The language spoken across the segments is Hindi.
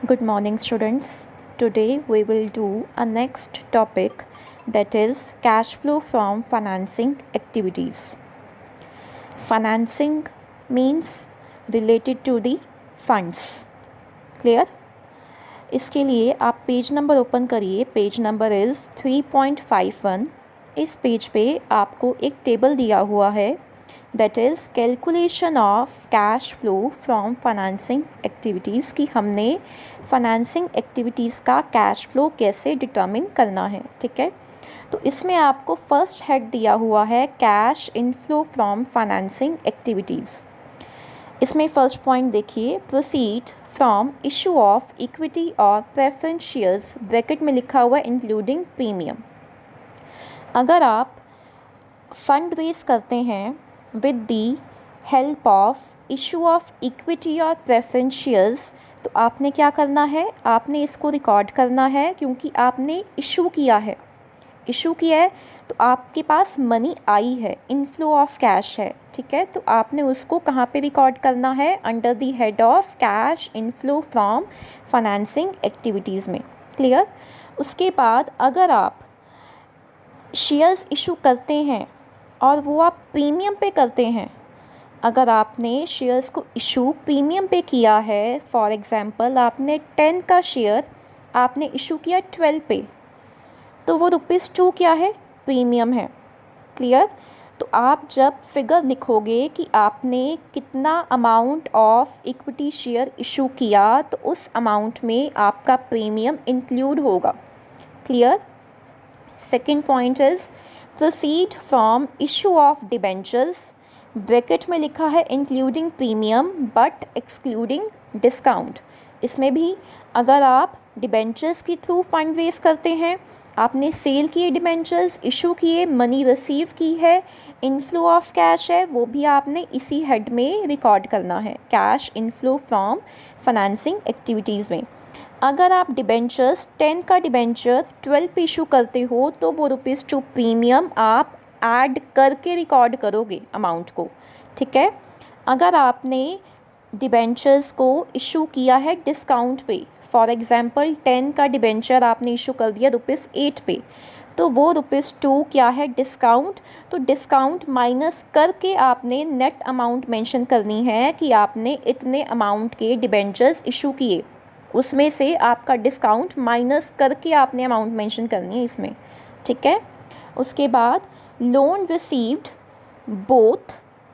Good morning, students. Today we will do a next topic, that is cash flow from financing activities. Financing means related to the funds. Clear? इसके लिए आप पेज नंबर ओपन करिए. Page number is 3.51. इस पेज पे आपको एक टेबल दिया हुआ है, that is calculation of cash flow from financing activities, कि हमने फाइनेंसिंग एक्टिविटीज़ का कैश फ्लो कैसे डिटर्मिन करना है. ठीक है, तो इसमें आपको फर्स्ट हेड दिया हुआ है cash inflow from financing activities. इसमें फर्स्ट पॉइंट देखिए, proceed from issue of equity और प्रेफरेंस शेयर्स, ब्रैकेट में लिखा हुआ इंक्लूडिंग प्रीमियम. अगर आप फंड रेज करते हैं with the help of issue of equity और प्रेफरेंस शेयर्स, तो आपने क्या करना है, आपने इसको रिकॉर्ड करना है, क्योंकि आपने इशू किया है. इशू किया है तो आपके पास मनी आई है, इनफ्लो ऑफ कैश है. ठीक है, तो आपने उसको कहाँ पे रिकॉर्ड करना है, under the head of cash inflow from financing activities में. क्लियर? उसके बाद अगर आप शेयर्स इशू करते हैं और वो आप प्रीमियम पे करते हैं, अगर आपने शेयर्स को इशू प्रीमियम पे किया है, फॉर एग्ज़ाम्पल आपने 10 का शेयर आपने इशू किया 12 पे, तो वो ₹2 क्या है, प्रीमियम है. क्लियर? तो आप जब फिगर लिखोगे कि आपने कितना amount of equity share issue किया, तो उस अमाउंट में आपका प्रीमियम इंक्लूड होगा. Clear? Second point is proceed from issue of debentures, bracket में लिखा है including premium but excluding discount. इसमें भी अगर आप डिबेंचर्स के थ्रू फंड रेज करते हैं, आपने सेल किए डिबेंचर्स, इशू किए, मनी रिसीव की है, इनफ्लो ऑफ कैश है, वो भी आपने इसी हेड में रिकॉर्ड करना है, cash inflow from financing activities में. अगर आप डिबेंचर्स 10 का डिबेंचर 12 पे इशू करते हो, तो वो ₹2 प्रीमियम आप ऐड करके रिकॉर्ड करोगे अमाउंट को. ठीक है, अगर आपने डिबेंचर्स को इशू किया है डिस्काउंट पे, फॉर एग्ज़ाम्पल 10 का डिबेंचर आपने इशू कर दिया ₹8 पे, तो वो ₹2 क्या है, डिस्काउंट. तो डिस्काउंट माइनस करके आपने नेट अमाउंट मेंशन करनी है कि आपने इतने अमाउंट के डिबेंचर्स इशू किए, उसमें से आपका डिस्काउंट माइनस करके आपने अमाउंट मेंशन करनी है इसमें. ठीक है, उसके बाद loan received both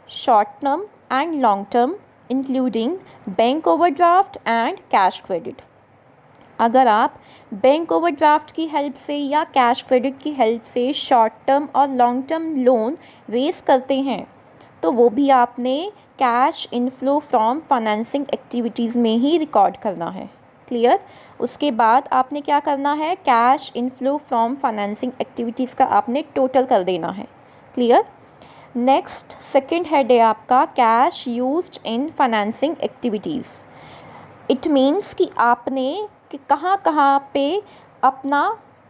short term and long term including bank overdraft and cash credit. अगर आप बैंक ओवरड्राफ्ट की हेल्प से या कैश क्रेडिट की हेल्प से शॉर्ट टर्म और लॉन्ग टर्म लोन रेज करते हैं, तो वो भी आपने cash inflow from financing activities में ही रिकॉर्ड करना है. क्लियर? उसके बाद आपने क्या करना है, cash inflow from financing activities का आपने टोटल कर देना है. क्लियर? नेक्स्ट सेकंड हेड है आपका cash used in financing activities. It means कि आपने कि कहाँ कहाँ पे अपना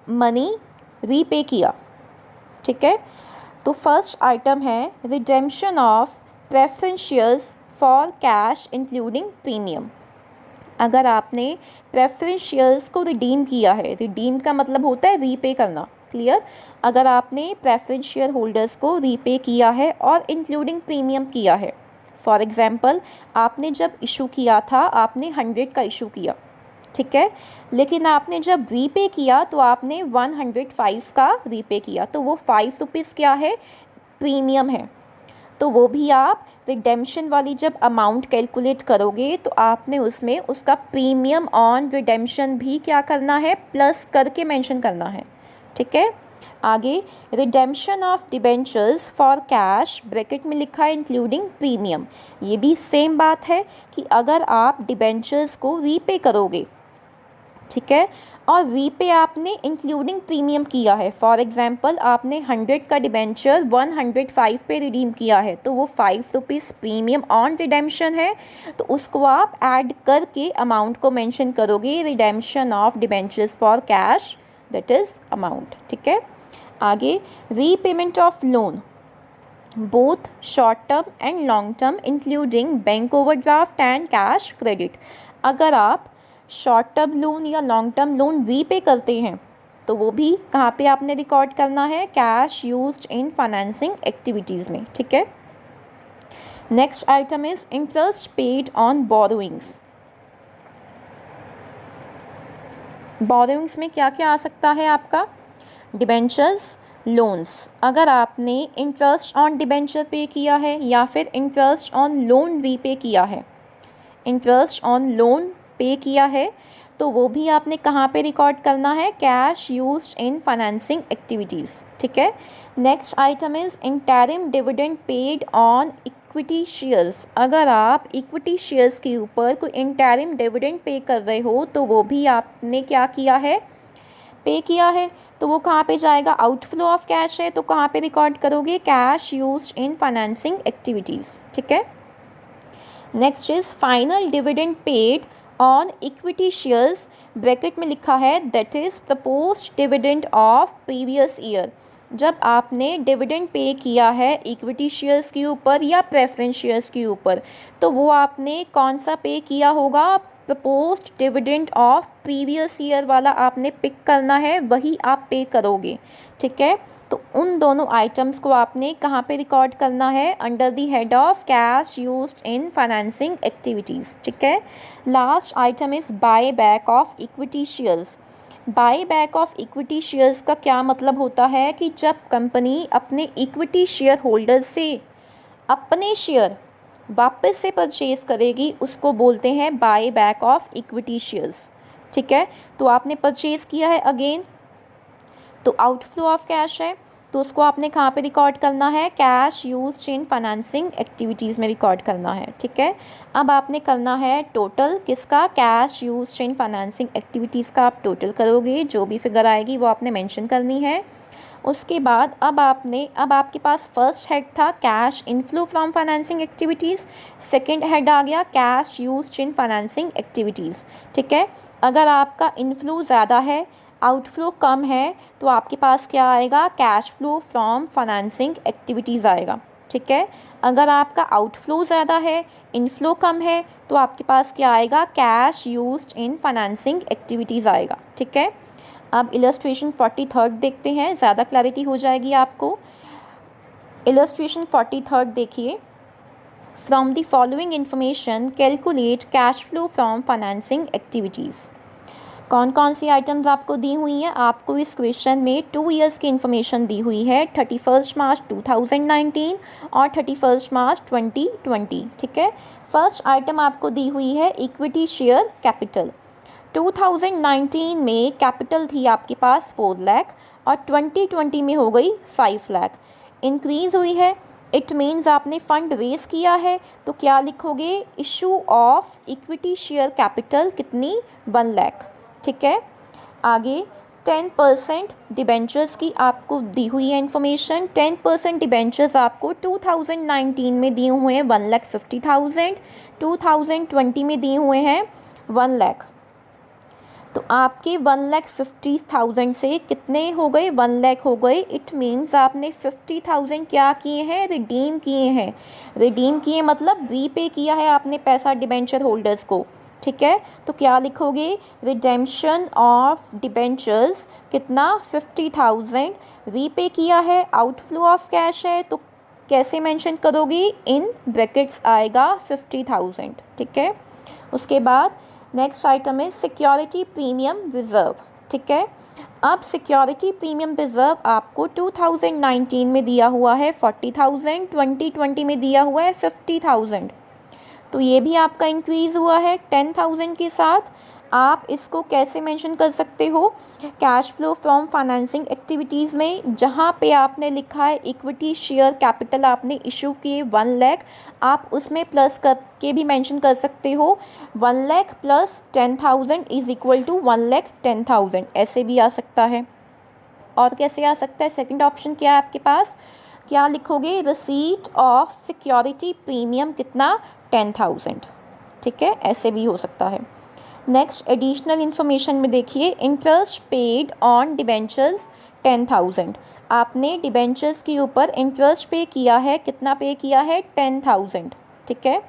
मनी रीपे किया. ठीक है, तो फर्स्ट आइटम है redemption of preference shares for cash including premium. अगर आपने प्रेफरेंस शेयर्स को रिडीम किया है, रिडीम का मतलब होता है रीपे करना. क्लियर? अगर आपने प्रेफरेंस शेयर होल्डर्स को रीपे किया है और इंक्लूडिंग प्रीमियम किया है, फॉर एग्ज़ाम्पल आपने जब इशू किया था आपने 100 का इशू किया. ठीक है, लेकिन आपने जब रीपे किया तो आपने 105 का रीपे किया, तो वो ₹5 क्या है, प्रीमियम है. तो वो भी आप रिडेम्पशन वाली जब अमाउंट कैलकुलेट करोगे, तो आपने उसमें उसका प्रीमियम ऑन रिडेम्पशन भी क्या करना है, प्लस करके मेंशन करना है. ठीक है, आगे redemption of debentures for cash, bracket में लिखा है इंक्लूडिंग प्रीमियम. ये भी सेम बात है कि अगर आप डिबेंचर्स को रीपे करोगे, ठीक है, और रीपे आपने इंक्लूडिंग प्रीमियम किया है, फॉर एग्ज़ाम्पल आपने 100 का डिबेंचर 105 पे रिडीम किया है, तो वो ₹5 प्रीमियम ऑन रिडेम्पशन है, तो उसको आप ऐड करके अमाउंट को मेंशन करोगे, redemption of debentures for cash, that is amount. ठीक है, आगे repayment of loan both short term and long term including bank overdraft and cash credit. अगर आप शॉर्ट टर्म लोन या लॉन्ग टर्म लोन रीपे करते हैं तो वो भी कहाँ पे आपने रिकॉर्ड करना है, cash used in financing activities में, ठीक है। Next item is interest paid on borrowings. Borrowings में क्या क्या आ सकता है आपका, डिबेंचर्स, लोन्स। अगर आपने इंटरेस्ट ऑन डिबेंचर पे किया है या फिर इंटरेस्ट ऑन लोन रीपे किया है, इंटरेस्ट ऑन लोन पे किया है तो वो भी आपने कहाँ पे रिकॉर्ड करना है, cash used in financing activities, ठीक है। Next item is interim dividend paid on equity shares. अगर आप इक्विटी शेयर्स के ऊपर कोई इंटरिम डिविडेंड पे कर रहे हो तो वो भी आपने क्या किया है, पे किया है, तो वो कहाँ पे जाएगा, आउटफ्लो ऑफ कैश है तो कहाँ पे रिकॉर्ड करोगे, cash used in financing activities, ठीक है। Next is final dividend paid on equity shares, bracket में लिखा है that is proposed dividend of previous year. जब आपने डिविडेंड पे किया है इक्विटी शेयर्स के ऊपर या प्रेफरेंस शेयर्स के ऊपर तो वो आपने कौन सा पे किया होगा, proposed dividend of previous year वाला आपने पिक करना है, वही आप पे करोगे, ठीक है। तो उन दोनों आइटम्स को आपने कहाँ पे रिकॉर्ड करना है, under the head of cash used in financing activities, ठीक है। Last item is buy back of equity shares. Buy back of equity shares का क्या मतलब होता है कि जब कंपनी अपने इक्विटी शेयर होल्डर से अपने शेयर वापस से परचेज़ करेगी उसको बोलते हैं buy back of equity shares, ठीक है। तो आपने परचेज़ किया है अगेन तो आउटफ्लो ऑफ कैश है तो उसको आपने कहाँ पे रिकॉर्ड करना है, cash used in financing activities में रिकॉर्ड करना है, ठीक है। अब आपने करना है टोटल किसका, cash used in financing activities का आप टोटल करोगे, जो भी फिगर आएगी वो आपने मेंशन करनी है। उसके बाद अब आपके पास फर्स्ट हेड था cash inflow from financing activities, second head आ गया cash used in financing activities, ठीक है। अगर आपका इनफ्लो ज़्यादा है आउटफ्लो कम है तो आपके पास क्या आएगा, cash flow from financing activities आएगा, ठीक है। अगर आपका आउटफ्लो ज़्यादा है इनफ्लो कम है तो आपके पास क्या आएगा, cash used in financing activities आएगा, ठीक है। अब इलस्ट्रेशन 43 देखते हैं, ज़्यादा क्लैरिटी हो जाएगी आपको। इलस्ट्रेशन 43 देखिए, from the following information calculate cash flow from financing activities. कौन कौन सी आइटम्स आपको दी हुई हैं, आपको इस क्वेश्चन में 2 ईयर्स की इन्फॉर्मेशन दी हुई है, 31 मार्च 2019 और 31 मार्च 2020, ठीक है। फर्स्ट आइटम आपको दी हुई है इक्विटी शेयर कैपिटल। 2019 में कैपिटल थी आपके पास 4 लाख और 2020 में हो गई 5 लाख, इंक्रीज़ हुई है, इट मीन्स आपने फ़ंड रेस किया है तो क्या लिखोगे, issue of equity share capital कितनी, 1 लाख, ठीक है। आगे 10% डिबेंचर्स की आपको दी हुई है इन्फॉर्मेशन, 10% डिबेंचर्स आपको 2019 में दिए हुए हैं 1,50,000, 2020 में दिए हुए हैं 1 लाख। तो आपके 1,50,000 से कितने हो गए, 1 लाख हो गए, इट मीन्स आपने 50,000 क्या किए हैं, रिडीम किए हैं। रिडीम किए मतलब रीपे किया है आपने पैसा डिबेंचर होल्डर्स को, ठीक है। तो क्या लिखोगे, रिडेम्पशन ऑफ डिबेंचर्स कितना, 50,000, रीपे किया है, आउटफ्लो ऑफ कैश है तो कैसे मेंशन करोगे, इन ब्रैकेट्स आएगा 50,000, ठीक है। उसके बाद नेक्स्ट आइटम है सिक्योरिटी प्रीमियम रिज़र्व, ठीक है। अब सिक्योरिटी प्रीमियम रिज़र्व आपको 2019 में दिया हुआ है 40,000, 2020 में दिया हुआ है 50,000, तो ये भी आपका इंक्रीज़ हुआ है 10,000 के साथ। आप इसको कैसे मेंशन कर सकते हो, cash flow from financing activities में जहाँ पे आपने लिखा है इक्विटी शेयर कैपिटल आपने इशू किए 1 लाख, आप उसमें प्लस करके भी मेंशन कर सकते हो 1 lakh plus 10,000 is equal to 1,10,000, ऐसे भी आ सकता है। और कैसे आ सकता है, सेकंड ऑप्शन क्या है आपके पास, क्या लिखोगे, रिसीट ऑफ सिक्योरिटी प्रीमियम कितना, 10,000, ठीक है, ऐसे भी हो सकता है। नेक्स्ट एडिशनल इन्फॉर्मेशन में देखिए, इंटरेस्ट पेड ऑन डिबेंचर्स 10,000, आपने डिबेंचर्स के ऊपर इंटरेस्ट पे किया है, कितना पे किया है, 10,000, ठीक है।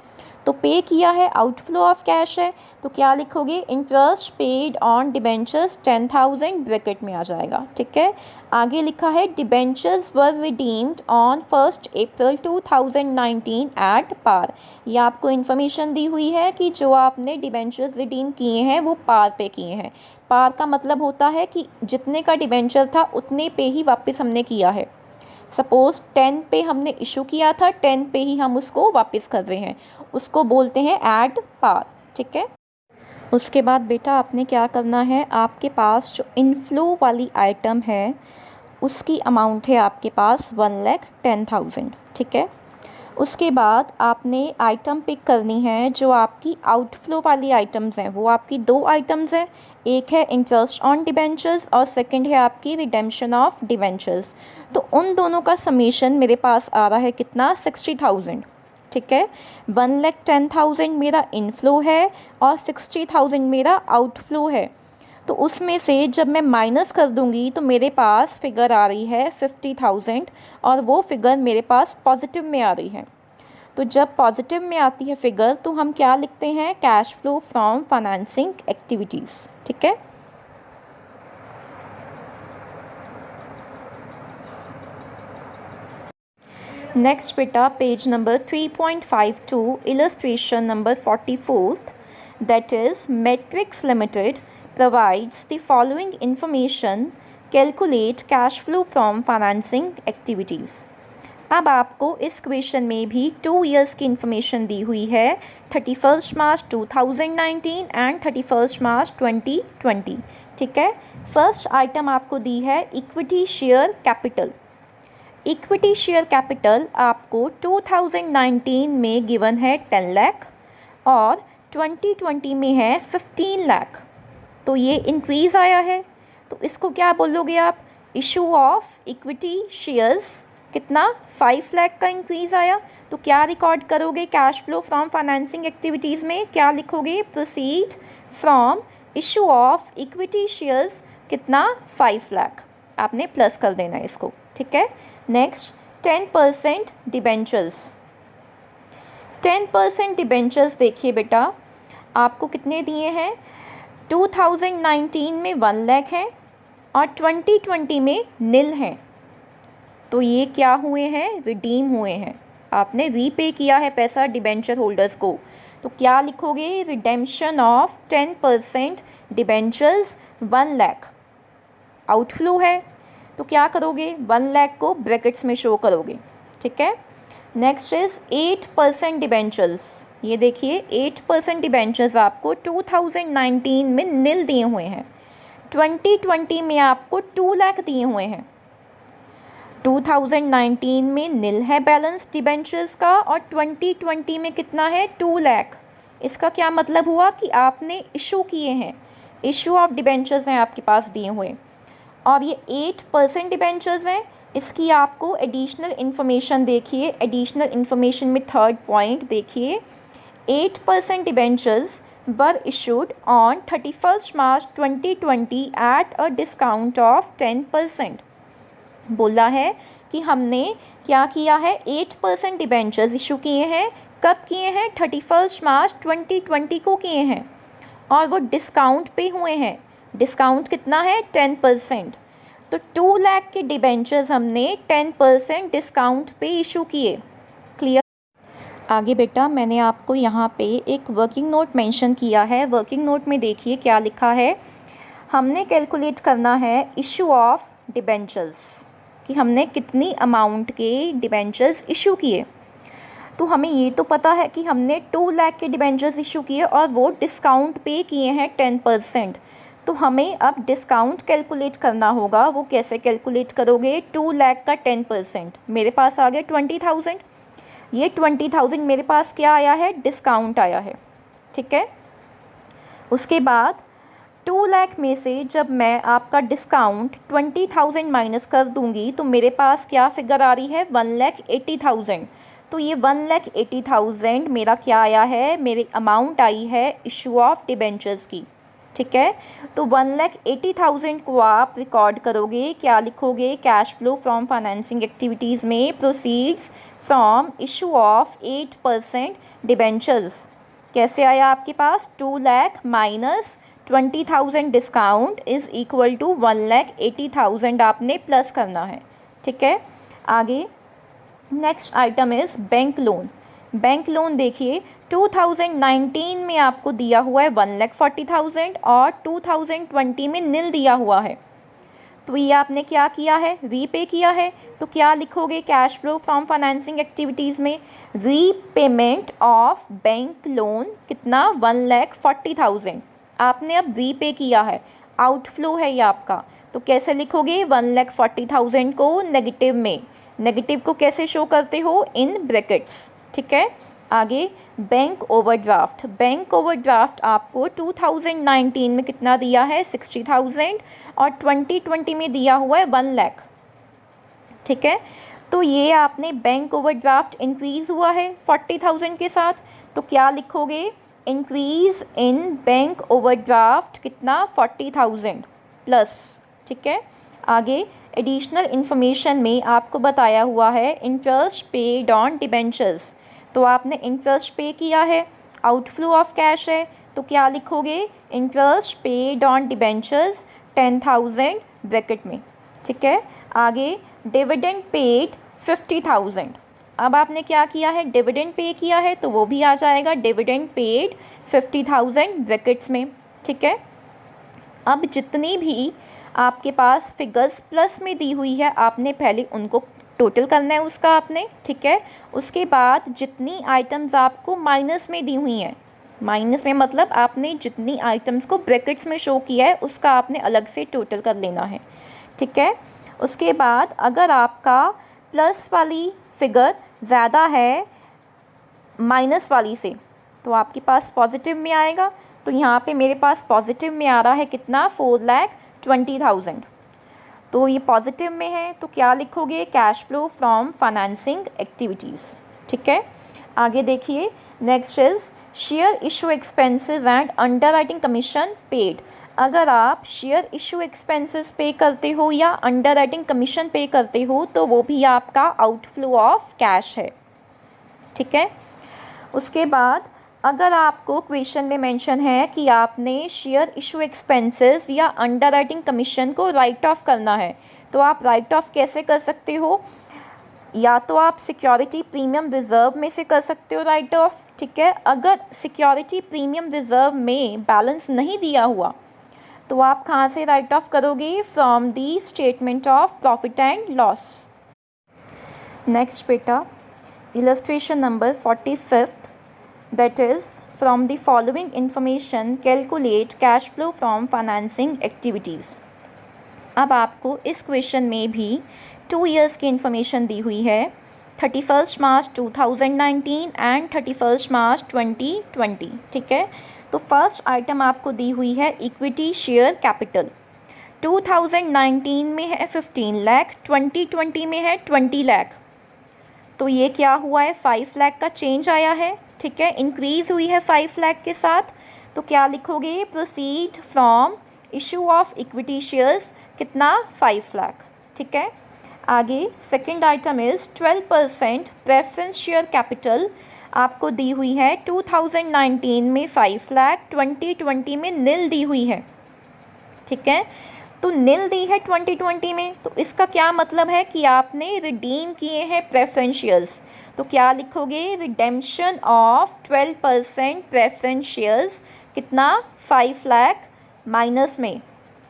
तो पे किया है, आउटफ्लो ऑफ कैश है, तो क्या लिखोगे, interest paid on debentures 10,000 bracket में आ जाएगा। ठीक है, आगे लिखा है debentures were redeemed on 1 April 2019 at par. ये आपको इन्फॉर्मेशन दी हुई है कि जो आपने डिबेंचर्स रिडीम किए हैं वो पार पे किए हैं। पार का मतलब होता है कि जितने का डिबेंचर था उतने पे ही वापस हमने किया है। सपोज़ 10 पे हमने इशू किया था, 10 पे ही हम उसको वापस कर रहे हैं, उसको बोलते हैं एट पार। ठीक है, उसके बाद बेटा आपने क्या करना है, आपके पास जो इनफ्लो वाली आइटम है उसकी अमाउंट है आपके पास 1,10,000। ठीक है, उसके बाद आपने आइटम पिक करनी है जो आपकी आउटफ्लो वाली आइटम्स हैं। वो आपकी दो आइटम्स हैं, एक है इंटरेस्ट ऑन डिबेंचर्स और सेकंड है आपकी रिडेम्पशन ऑफ डिबेंचर्स। तो उन दोनों का समेशन मेरे पास आ रहा है कितना, 60,000। ठीक है, 1,10,000 मेरा इनफ्लो है और 60,000 मेरा आउटफ्लो है। तो उसमें से जब मैं माइनस कर दूंगी तो मेरे पास फिगर आ रही है 50,000 और वो फिगर मेरे पास पॉजिटिव में आ रही है। तो जब पॉजिटिव में आती है फिगर तो हम क्या लिखते हैं, cash flow from financing activities. ठीक है, नेक्स्ट बेटा page number 3.52 illustration number 44, that is matrix limited provides the following information, calculate cash flow from financing activities। अब आपको इस क्वेश्चन में भी 2 इयर्स की इंफॉर्मेशन दी हुई है, 31 मार्च 2019 एंड 31 मार्च 2020। ठीक है, फर्स्ट आइटम आपको दी है equity share capital. Equity share capital आपको 2019 में गिवन है 10 लाख और 2020 में है 15 लाख। तो ये इंक्रीज़ आया है, तो इसको क्या बोलोगे आप, इशू ऑफ इक्विटी शेयर्स कितना, 5 लाख का इंक्रीज़ आया। तो क्या रिकॉर्ड करोगे cash flow from financing activities में, क्या लिखोगे, proceed from issue of equity shares कितना, 5 लाख। आपने प्लस कर देना है इसको। ठीक है, नेक्स्ट 10% डिबेंचर्स। 10% डिबेंचर्स देखिए बेटा आपको कितने दिए हैं, 2019 में 1 लाख है और 2020 में निल हैं। तो ये क्या हुए हैं, रिडीम हुए हैं, आपने रीपे किया है पैसा डिबेंचर होल्डर्स को। तो क्या लिखोगे, redemption of 10% debentures 1 lakh. Outflow है तो क्या करोगे, 1 लाख को ब्रैकेट्स में शो करोगे। ठीक है, नेक्स्ट इज 8% डिबेंचर्स। ये देखिए 8% डिबेंचर्स आपको 2019 में निल दिए हुए हैं, 2020 में आपको 2 लाख दिए हुए हैं। 2019 में निल है बैलेंस डिबेंचर्स का और 2020 में कितना है, 2 लाख। इसका क्या मतलब हुआ कि आपने इशू किए हैं, इशू ऑफ डिबेंचर्स हैं आपके पास दिए हुए, और ये 8% डिबेंचर्स हैं। इसकी आपको एडिशनल इन्फॉर्मेशन देखिए, एडिशनल इन्फॉर्मेशन में थर्ड पॉइंट देखिए, 8% debentures were issued on 31 March 2020 eight a discount of 10%। बोला है कि हमने क्या किया है, 8% डिबेंचर्स इशू किए हैं। कब किए हैं, 31 मार्च 2020 को किए हैं और वो डिस्काउंट पे हुए हैं। डिस्काउंट कितना है, 10%। तो 2 लाख के डिबेंचर्स हमने 10% डिस्काउंट पे इशू किए। क्लियर। आगे बेटा मैंने आपको यहाँ पे एक वर्किंग नोट मेंशन किया है। वर्किंग नोट में देखिए क्या लिखा है, हमने कैलकुलेट करना है इशू ऑफ डिबेंचर्स कि हमने कितनी अमाउंट के डिबेंचर्स इशू किए। तो हमें ये तो पता है कि हमने 2 लाख के डिबेंचर्स इशू किए और वो डिस्काउंट पे किए हैं 10%। तो हमें अब डिस्काउंट कैलकुलेट करना होगा। वो कैसे कैलकुलेट करोगे, 2 लाख का 10%, मेरे पास आ गया 20,000। ये 20,000 मेरे पास क्या आया है, डिस्काउंट आया है। ठीक है, उसके बाद 2 लाख में से जब मैं आपका डिस्काउंट 20,000 माइनस कर दूंगी तो मेरे पास क्या फिगर आ रही है, 1,80,000। तो ये 1,80,000 मेरा क्या आया है, मेरी अमाउंट आई है इशू ऑफ डिबेंचर्स की। ठीक है। तो 1,80,000 को आप रिकॉर्ड करोगे, क्या लिखोगे, cash flow from financing activities में proceeds from issue of 8% debentures. कैसे आया आपके पास, 2 lakh minus 20,000 discount is equal to 1,80,000 आपने प्लस करना है। ठीक है। आगे next item is bank loan. Bank loan देखिए 2019 में आपको दिया हुआ है 1,40,000 और 2020 में नील दिया हुआ है। तो ये आपने क्या किया है, रीपे किया है। तो क्या लिखोगे cash flow from financing activities में, रीपेमेंट ऑफ बैंक लोन कितना, 1,40,000 आपने अब रीपे किया है, आउटफ्लो है ये आपका। तो कैसे लिखोगे 1,40,000 को नेगेटिव में, नेगेटिव को कैसे शो करते हो, इन ब्रैकेट्स। ठीक है। आगे बैंक ओवरड्राफ्ट। बैंक ओवरड्राफ्ट आपको 2019 में कितना दिया है, 60,000 और 2020 में दिया हुआ है 1 लाख। ठीक है। तो ये आपने बैंक ओवरड्राफ्ट इंक्रीज़ हुआ है 40,000 के साथ। तो क्या लिखोगे, इंक्रीज़ इन बैंक ओवरड्राफ्ट कितना, 40,000 प्लस। ठीक है। आगे एडिशनल इन्फॉर्मेशन में आपको बताया हुआ है इंटरेस्ट पेड ऑन डिबेंचर्स। तो आपने इंटरेस्ट पे किया है, आउटफ्लो ऑफ कैश है। तो क्या लिखोगे, interest paid on debentures 10,000 bracket में। ठीक है। आगे डिविडेंड पेड 50,000। अब आपने क्या किया है, डिविडेंड पे किया है, तो वो भी आ जाएगा डिविडेंड पेड 50,000 ब्रैकेट्स में। ठीक है। अब जितनी भी आपके पास फिगर्स प्लस में दी हुई है आपने पहले उनको टोटल करना है उसका आपने। ठीक है। उसके बाद जितनी आइटम्स आपको माइनस में दी हुई हैं, माइनस में मतलब आपने जितनी आइटम्स को ब्रैकेट्स में शो किया है उसका आपने अलग से टोटल कर लेना है। ठीक है। उसके बाद अगर आपका प्लस वाली फिगर ज़्यादा है माइनस वाली से तो आपके पास पॉजिटिव में आएगा। तो यहाँ पे मेरे पास पॉजिटिव में आ रहा है कितना, 4,20,000। तो ये पॉजिटिव में है। तो क्या लिखोगे, cash flow from financing activities. ठीक है। आगे देखिए next is share issue expenses and underwriting commission paid. अगर आप शेयर इशू एक्सपेंसेस पे करते हो या अंडरराइटिंग कमीशन पे करते हो तो वो भी आपका आउटफ्लो ऑफ कैश है। ठीक है। उसके बाद अगर आपको क्वेश्चन में मेंशन है कि आपने शेयर इशू एक्सपेंसेस या अंडरराइटिंग कमीशन को राइट ऑफ करना है तो आप राइट ऑफ कैसे कर सकते हो, या तो आप सिक्योरिटी प्रीमियम रिज़र्व में से कर सकते हो राइट ऑफ। ठीक है। अगर सिक्योरिटी प्रीमियम रिज़र्व में बैलेंस नहीं दिया हुआ तो आप कहाँ से राइट ऑफ करोगे, from the statement of profit and loss. Next बेटा illustration number 45, that is from the following information calculate cash flow from financing activities। अब आपको इस क्वेश्चन में भी 2 years की इन्फॉर्मेशन दी हुई है, 31 मार्च 2019 एंड 31 मार्च 2020। ठीक है। तो फर्स्ट आइटम आपको दी हुई है इक्विटी शेयर कैपिटल। 2019 में है 15 लाख, 2020 में है 20 लाख। तो ये क्या हुआ है, 5 लाख का चेंज आया है। ठीक है। इंक्रीज़ हुई है 5 लाख के साथ। तो क्या लिखोगे, proceed from issue of equity shares कितना, 5 लाख। ठीक है। आगे second item is 12% preference share capital आपको दी हुई है 2019 में 5 लाख, 2020 में नील दी हुई है। ठीक है। तो नील दी है 2020 में, तो इसका क्या मतलब है कि आपने रिडीम किए हैं प्रेफरेंस शेयर्स। तो क्या लिखोगे, रिडेम्पशन ऑफ 12% प्रेफरेंस शेयर्स कितना, 5 लाख माइनस में,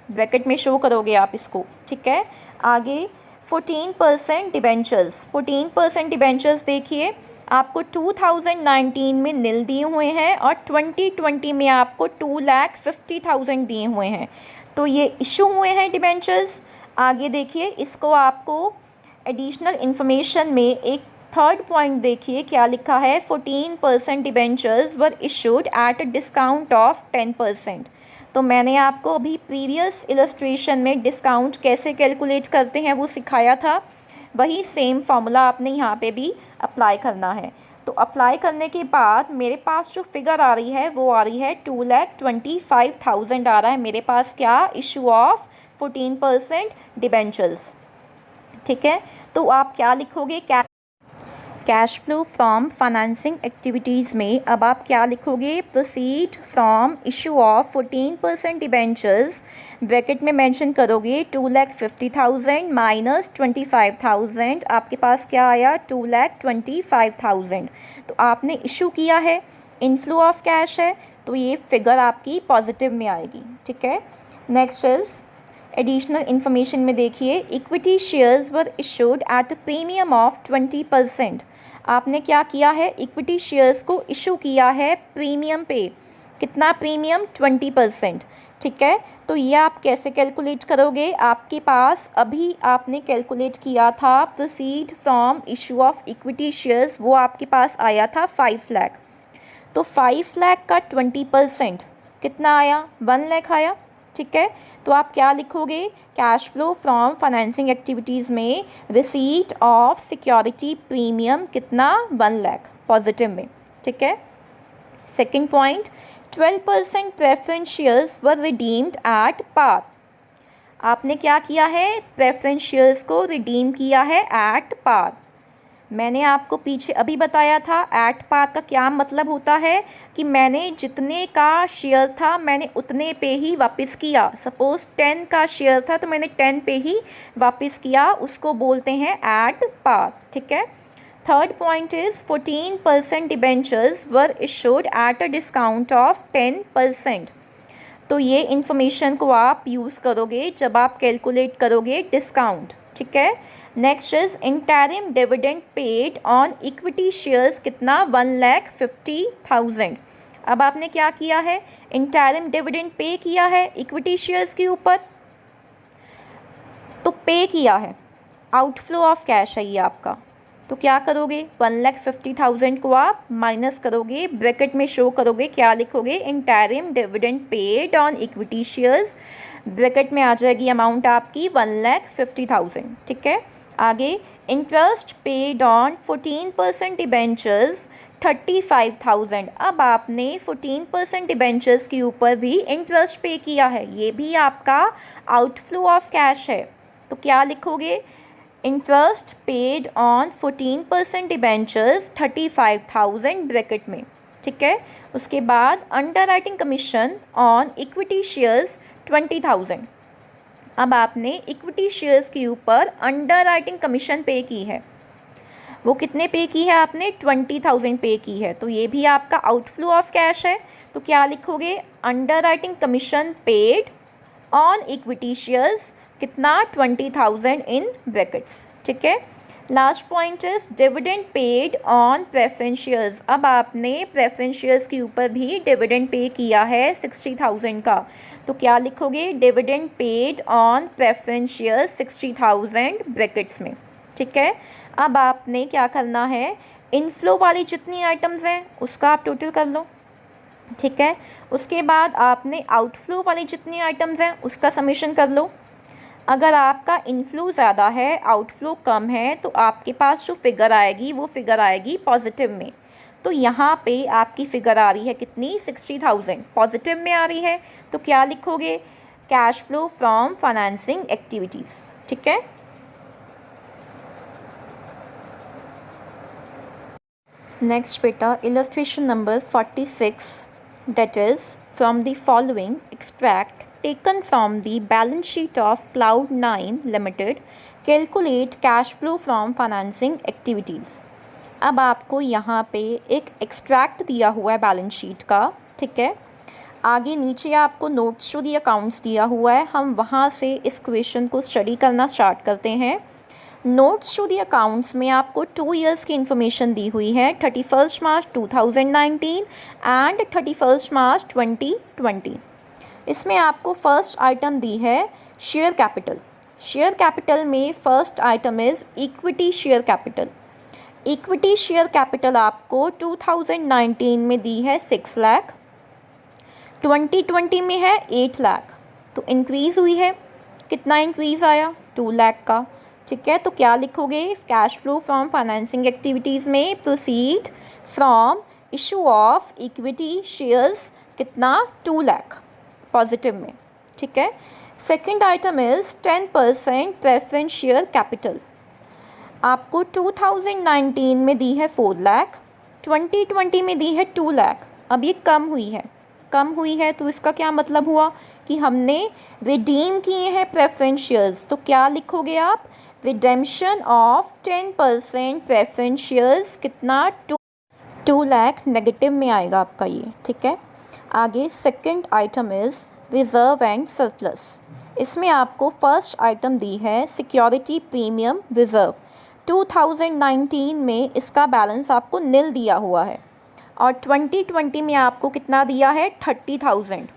ब्रैकेट में शो करोगे आप इसको। ठीक है। आगे 14% डिबेंचर्स। 14% डिबेंचर्स देखिए आपको 2019 में नील दिए हुए हैं और 2020 में आपको 2,50,000 दिए हुए हैं। तो ये इशू हुए हैं डिबेंचर्स। आगे देखिए इसको आपको एडिशनल इन्फॉर्मेशन में एक थर्ड पॉइंट देखिए क्या लिखा है, 14% debentures were issued at a discount of 10%। तो मैंने आपको अभी प्रीवियस इलस्ट्रेशन में डिस्काउंट कैसे कैलकुलेट करते हैं वो सिखाया था, वही सेम फार्मूला आपने यहाँ पे भी अप्लाई करना है। तो अप्लाई करने के बाद मेरे पास जो फिगर आ रही है वो आ रही है 2,25,000 आ रहा है मेरे पास। क्या? Issue of 14% debentures. ठीक है, तो आप क्या लिखोगे? Cash flow from financing activities में अब आप क्या लिखोगे? Proceed from issue of 14% debentures, bracket में मेंशन करोगे 2,50,000 माइनस 25,000। आपके पास क्या आया? 2,25,000। तो आपने इशू किया है, इनफ्लो ऑफ कैश है, तो ये फिगर आपकी पॉजिटिव में आएगी। ठीक है, नेक्स्ट इज एडिशनल इन्फॉर्मेशन में देखिए, equity shares were issued at a premium of 20%। आपने क्या किया है? इक्विटी शेयर्स को इशू किया है प्रीमियम पे। कितना प्रीमियम? 20%। ठीक है, तो ये आप कैसे कैलकुलेट करोगे? आपके पास अभी आपने कैलकुलेट किया था proceed from issue of equity shares, वो आपके पास आया था 5 लाख। तो 5 लाख का 20% कितना आया? 1 लाख आया। ठीक है, तो आप क्या लिखोगे? Cash flow from financing activities में रिसीट ऑफ सिक्योरिटी प्रीमियम कितना? 1 लाख, पॉजिटिव में। ठीक है, second point, 12% preference shares were redeemed at par. आपने क्या किया है? प्रेफरेंस शेयर्स को रिडीम किया है एट पार। मैंने आपको पीछे अभी बताया था एट पार का क्या मतलब होता है कि मैंने जितने का शेयर था मैंने उतने पे ही वापस किया। सपोज़ 10 का शेयर था तो मैंने 10 पे ही वापस किया, उसको बोलते हैं एट पार। ठीक है, third point is 14% debentures were issued at a discount of 10%। तो ये इन्फॉर्मेशन को आप यूज़ करोगे जब आप कैलकुलेट करोगे डिस्काउंट। ठीक है, next is interim dividend paid on equity shares कितना? 1,50,000। अब आपने क्या किया है? इंटरिम डिविडेंड पे किया है इक्विटी शेयर्स के ऊपर, तो पे किया है, आउटफ्लो ऑफ कैश है ये आपका। तो क्या करोगे? 1,50,000 को आप माइनस करोगे, ब्रैकेट में शो करोगे, क्या लिखोगे? Interim dividend paid on equity shares, bracket में आ जाएगी अमाउंट आपकी 1,50,000। ठीक है, आगे इंटरेस्ट पेड ऑन 14% डिबेंचर्स 35,000। अब आपने 14% डिबेंचर्स के ऊपर भी इंटरेस्ट पे किया है, ये भी आपका आउटफ्लो ऑफ कैश है। तो क्या लिखोगे? Interest paid on 14% debentures 35,000 bracket में। ठीक है, उसके बाद under writing commission on equity shares 20,000। अब आपने इक्विटी शेयर्स के ऊपर अंडर राइटिंग कमीशन पे की है, वो कितने पे की है आपने? 20,000 पे की है, तो ये भी आपका आउटफ्लो ऑफ कैश है। तो क्या लिखोगे? Under writing commission paid on equity shares कितना? 20,000 इन ब्रैकेट्स। ठीक है, last point is dividend paid on preference shares. अब आपने प्रेफरेंस शेयर्स के ऊपर भी डिविडेंड पे किया है 60,000 का, तो क्या लिखोगे? Dividend paid on preference shares 60,000 brackets में। ठीक है, अब आपने क्या करना है? इनफ्लो वाली जितनी आइटम्स हैं उसका आप टोटल कर लो। ठीक है, उसके बाद आपने आउटफ्लो वाली जितनी आइटम्स हैं उसका समेशन कर लो। अगर आपका इनफ्लो ज़्यादा है, आउटफ्लो कम है, तो आपके पास जो फिगर आएगी वो फिगर आएगी पॉजिटिव में। तो यहाँ पे आपकी फ़िगर आ रही है कितनी? 60,000 पॉजिटिव में आ रही है। तो क्या लिखोगे? Cash flow from financing activities. ठीक है, नेक्स्ट बेटा illustration number 46, that is from the following extract taken from the balance sheet of Cloud9 Limited, calculate cash flow from financing activities। अब आपको यहाँ पे एक एक्सट्रैक्ट दिया हुआ है बैलेंस शीट का। ठीक है, आगे नीचे आपको नोट्स टू दी अकाउंट्स दिया हुआ है, हम वहाँ से इस क्वेश्चन को स्टडी करना स्टार्ट करते हैं। नोट्स टू दी अकाउंट्स में आपको 2 ईयर्स की इन्फॉर्मेशन दी हुई है, 31 मार्च 2019 एंड 31 मार्च 2020। इसमें आपको फर्स्ट आइटम दी है शेयर कैपिटल। शेयर कैपिटल में first item is equity share capital. Equity share capital आपको 2019 में दी है 6 लाख, 2020 में है 8 लाख, तो इंक्रीज़ हुई है। कितना इंक्रीज़ आया? 2 लाख का। ठीक है, तो क्या लिखोगे cash flow from financing activities में? Proceed from issue of equity shares कितना? 2 लाख पॉजिटिव में। ठीक है, second item is 10% preference share capital. आपको 2019 में दी है 4 लाख, 2020 में दी है 2 लाख। अब ये कम हुई है तो इसका क्या मतलब हुआ कि हमने रिडीम किए हैं प्रेफरेंस शेयर्स। तो क्या लिखोगे आप? रिडेम्पशन ऑफ 10% प्रेफरेंस शेयर्स कितना? 2 लाख नेगेटिव में आएगा आपका ये। ठीक है, आगे second item is reserve and surplus. इसमें आपको फर्स्ट आइटम दी है सिक्योरिटी प्रीमियम रिज़र्व। 2019 में इसका बैलेंस आपको नील दिया हुआ है और 2020 में आपको कितना दिया है? 30,000।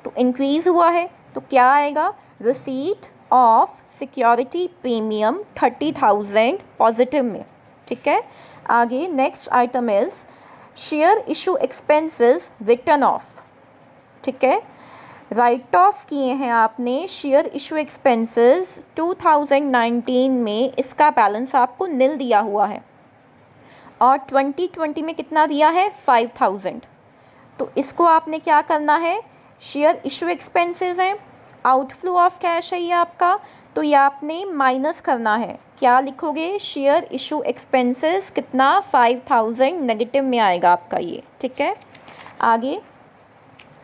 तो इंक्रीज़ हुआ है तो क्या आएगा? Receipt of security premium 30,000 positive में। ठीक है, आगे next item is share issue expenses return of. ठीक है, राइट ऑफ किए हैं आपने शेयर इशू एक्सपेंसेस 2019 में, इसका बैलेंस आपको नील दिया हुआ है और 2020 में कितना दिया है? 5,000। तो इसको आपने क्या करना है? शेयर इशू एक्सपेंसेस हैं, आउटफ्लो ऑफ कैश है ये आपका, तो ये आपने माइनस करना है। क्या लिखोगे? शेयर इशू एक्सपेंसेस कितना? 5,000 नेगेटिव में आएगा आपका ये। ठीक है, आगे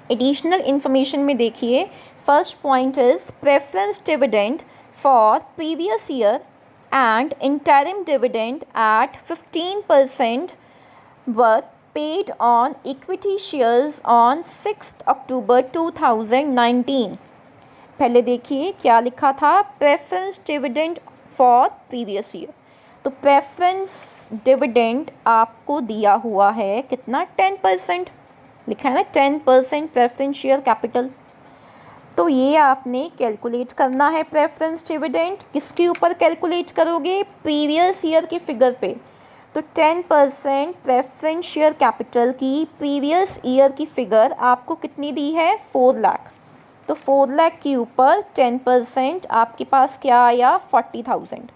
एडिशनल इन्फॉर्मेशन में देखिए, first point is preference dividend for previous year and interim dividend at 15% were paid on equity shares on 6th October 2019। पहले देखिए क्या लिखा था? Preference dividend for previous year. तो प्रेफरेंस डिविडेंड आपको दिया हुआ है कितना? 10% लिखा है ना, 10% प्रेफरेंस शेयर कैपिटल। तो ये आपने कैलकुलेट करना है प्रेफरेंस डिविडेंड। किसके ऊपर कैलकुलेट करोगे? प्रीवियस ईयर के फिगर पे। तो 10% प्रेफरेंस शेयर कैपिटल की प्रीवियस ईयर की फिगर आपको कितनी दी है? 4 लाख। तो 4 लाख के ऊपर 10% आपके पास क्या आया? 40,000।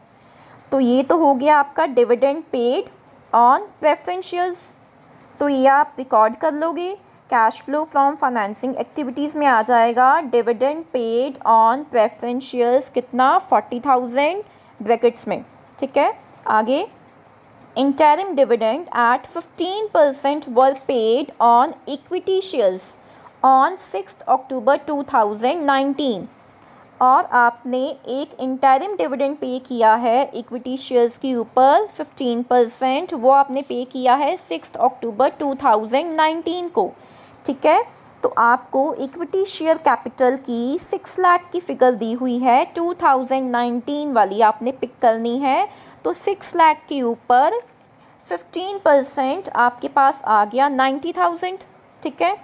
तो ये तो हो गया आपका dividend paid on preference shares. तो ये आप रिकॉर्ड कर लोगे, cash flow from financing activities में आ जाएगा dividend paid on preference shares कितना? 40,000 ब्रैकेट्स में। ठीक है, आगे interim dividend at 15% were paid on equity shares on 6th October 2019। और आपने एक इंटरिम डिविडेंड पे किया है इक्विटी शेयर्स के ऊपर 15%, वो आपने पे किया है 6th October 2019 को। ठीक है, तो आपको इक्विटी शेयर कैपिटल की 6 लाख की फ़िगर दी हुई है, 2019 वाली आपने पिक करनी है। तो 6 लाख के ऊपर 15% आपके पास आ गया 90,000। ठीक है,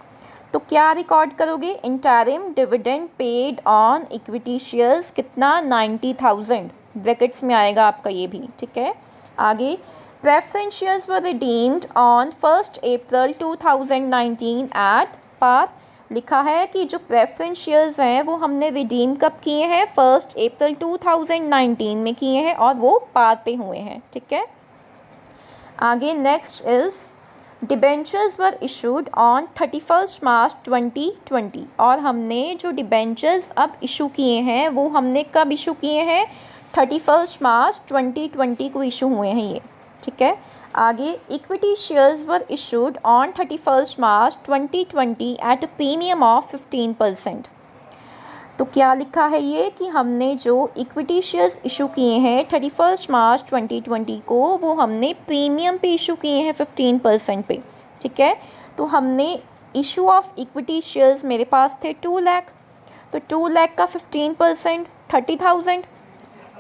तो क्या रिकॉर्ड करोगे? Interim dividend paid on equity shares कितना? 90,000 ब्रैकेट्स में आएगा आपका ये भी। ठीक है, आगे preference shares were redeemed on 1st April 2019 at par. लिखा है कि जो प्रेफरेंस शेयर्स हैं वो हमने रिडीम कब किए हैं? 1st April 2019 में किए हैं और वो पार पे हुए हैं। ठीक है, आगे next is debentures were issued on 31st March 2020। और हमने जो डिबेंचर्स अब इशू किए हैं वो हमने कब इशू किए हैं? 31st March 2020 को इशू हुए हैं ये। ठीक है, आगे equity shares were issued on 31st March 2020 at premium of 15%। तो क्या लिखा है ये कि हमने जो इक्विटी शेयर्स इशू किए हैं 31st March 2020 को, वो हमने प्रीमियम पे इशू किए हैं 15% पे। ठीक है, तो हमने इशू ऑफ इक्विटी शेयर्स मेरे पास थे 2 लाख, तो 2 लाख का 15% 30,000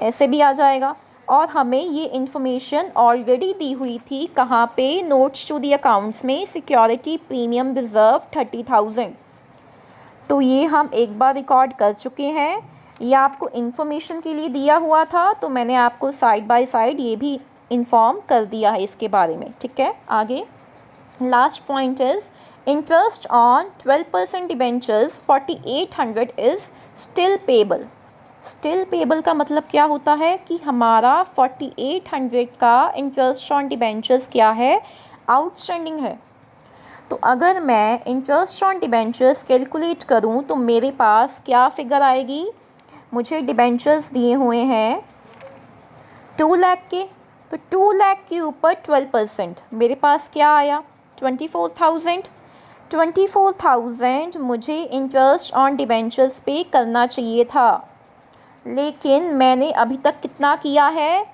ऐसे भी आ जाएगा। और हमें ये इन्फॉर्मेशन ऑलरेडी दी हुई थी कहाँ पे? नोट्स टू दी अकाउंट्स में, सिक्योरिटी प्रीमियम रिज़र्व 30,000। तो ये हम एक बार रिकॉर्ड कर चुके हैं। ये आपको इन्फॉर्मेशन के लिए दिया हुआ था, तो मैंने आपको साइड बाय साइड ये भी इन्फॉर्म कर दिया है इसके बारे में। ठीक है, आगे last point is interest on 12% debentures 4,800 is still payable. Still payable का मतलब क्या होता है कि हमारा 4800 का इंटरेस्ट ऑन डिबेंचर्स क्या है, आउटस्टैंडिंग है। तो अगर मैं इंटरेस्ट ऑन डिबेंचर्स कैलकुलेट करूं तो मेरे पास क्या फिगर आएगी, मुझे डिबेंचर्स दिए हुए हैं 2 लाख के, तो 2 लाख के ऊपर 12% मेरे पास क्या आया 24,000। 24,000 मुझे इंटरेस्ट ऑन डिबेंचर्स पे करना चाहिए था, लेकिन मैंने अभी तक कितना किया है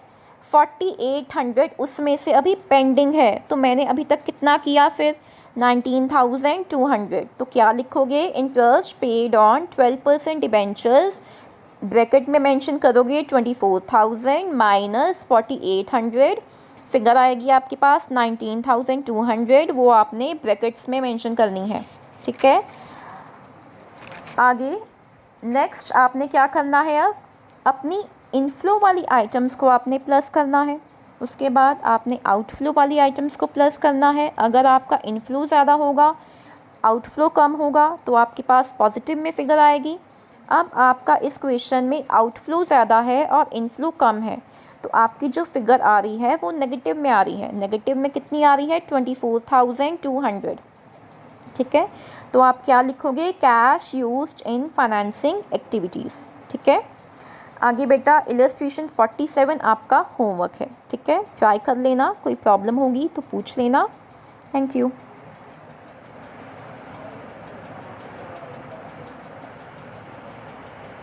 4800, उसमें से अभी पेंडिंग है, तो मैंने अभी तक कितना किया फिर 19,200। तो क्या लिखोगे, interest paid on 12% debentures, bracket में मेंशन करोगे 24,000 माइनस 4800, फिगर आएगी आपके पास 19,200, वो आपने ब्रैकेट्स में मेंशन करनी है। ठीक है, आगे नेक्स्ट आपने क्या करना है, अब अपनी इनफ्लो वाली आइटम्स को आपने प्लस करना है, उसके बाद आपने आउटफ्लो वाली आइटम्स को प्लस करना है। अगर आपका इनफ्लो ज़्यादा होगा, आउटफ्लो कम होगा, तो आपके पास पॉजिटिव में फिगर आएगी। अब आपका इस क्वेश्चन में आउटफ्लो ज़्यादा है और इनफ्लो कम है, तो आपकी जो फिगर आ रही है वो नेगेटिव में आ रही है। नेगेटिव में कितनी आ रही है 24,200। ठीक है, तो आप क्या लिखोगे, cash used in financing activities. ठीक है, आगे बेटा इलस्ट्रेशन 47 आपका होमवर्क है। ठीक है, ट्राई कर लेना, कोई प्रॉब्लम होगी तो पूछ लेना। Thank you.